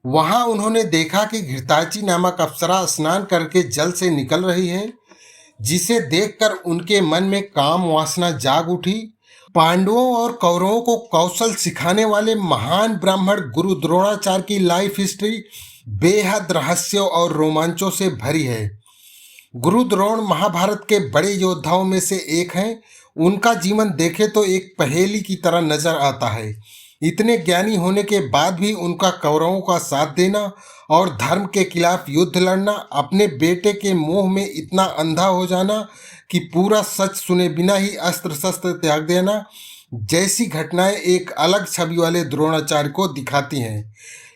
वहां उन्होंने देखा कि घृताची नामक अप्सरा स्नान करके जल से निकल रही है, जिसे देखकर उनके मन में काम वासना जाग उठी। पांडवों और कौरवों को कौशल सिखाने वाले महान ब्राह्मण गुरु द्रोणाचार्य की लाइफ हिस्ट्री बेहद रहस्यों और रोमांचों से भरी है। गुरु द्रोण महाभारत के बड़े योद्धाओं में से एक हैं। उनका जीवन देखे तो एक पहेली की तरह नजर आता है। इतने ज्ञानी होने के बाद भी उनका कौरवों का साथ देना और धर्म के खिलाफ युद्ध लड़ना, अपने बेटे के मोह में इतना अंधा हो जाना कि पूरा सच सुने बिना ही अस्त्र शस्त्र त्याग देना, जैसी घटनाएं एक अलग छवि वाले द्रोणाचार्य को दिखाती हैं।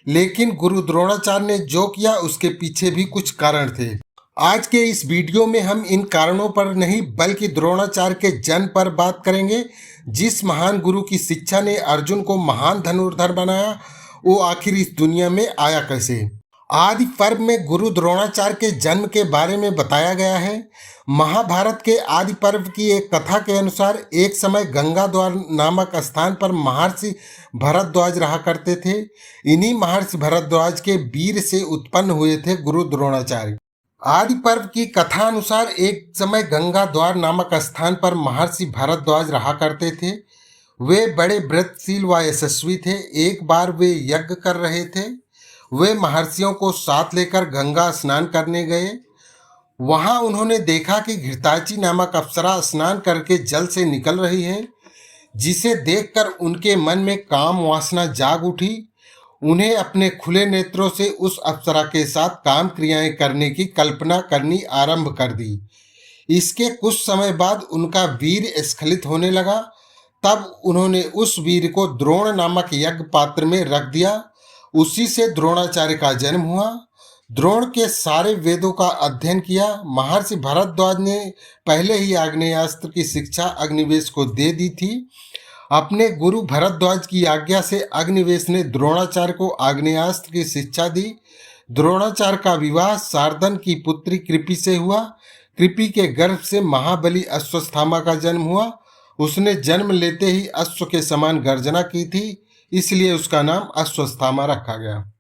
लेकिन गुरु द्रोणाचार्य ने जो किया उसके पीछे भी कुछ कारण थे। आज के इस वीडियो में हम इन कारणों पर नहीं बल्कि द्रोणाचार्य के जन्म पर बात करेंगे। जिस महान गुरु की शिक्षा ने अर्जुन को महान धनुर्धर बनाया, वो आखिर इस दुनिया में आया कैसे। आदि पर्व में गुरु द्रोणाचार्य के जन्म के बारे में बताया गया है। महाभारत के आदि पर्व की एक कथा के अनुसार एक समय गंगा द्वार नामक स्थान पर महर्षि भरद्वाज रहा करते थे। इन्हीं महर्षि भरद्वाज के वीर से उत्पन्न हुए थे गुरु द्रोणाचार्य। आदि पर्व की कथा अनुसार एक समय गंगा द्वार नामक स्थान पर महर्षि भरद्वाज रहा करते थे। वे बड़े व्रतशील व यशस्वी थे। एक बार वे यज्ञ कर रहे थे। वे महर्षियों को साथ लेकर गंगा स्नान करने गए। वहां उन्होंने देखा कि घृताची नामक अप्सरा स्नान करके जल से निकल रही है, जिसे देखकर उनके मन में काम वासना जाग उठी। उन्हें अपने खुले नेत्रों से उस अप्सरा के साथ काम क्रियाएं करने की कल्पना करनी आरंभ कर दी। इसके कुछ समय बाद उनका वीर स्खलित होने लगा। तब उन्होंने उस वीर को द्रोण नामक यज्ञ पात्र में रख दिया। उसी से द्रोणाचार्य का जन्म हुआ। द्रोण के सारे वेदों का अध्ययन किया। महर्षि भरद्वाज ने पहले ही आग्नेयास्त्र की शिक्षा अग्निवेश को दे दी थी। अपने गुरु भरद्वाज की आज्ञा से अग्निवेश ने द्रोणाचार्य को आग्नेयास्त्र की शिक्षा दी। द्रोणाचार्य का विवाह शार्दन की पुत्री कृपि से हुआ। कृपि के गर्भ से महाबली अश्वत्थामा का जन्म हुआ। उसने जन्म लेते ही अश्व के समान गर्जना की थी, इसलिए उसका नाम अश्वत्थामा रखा गया।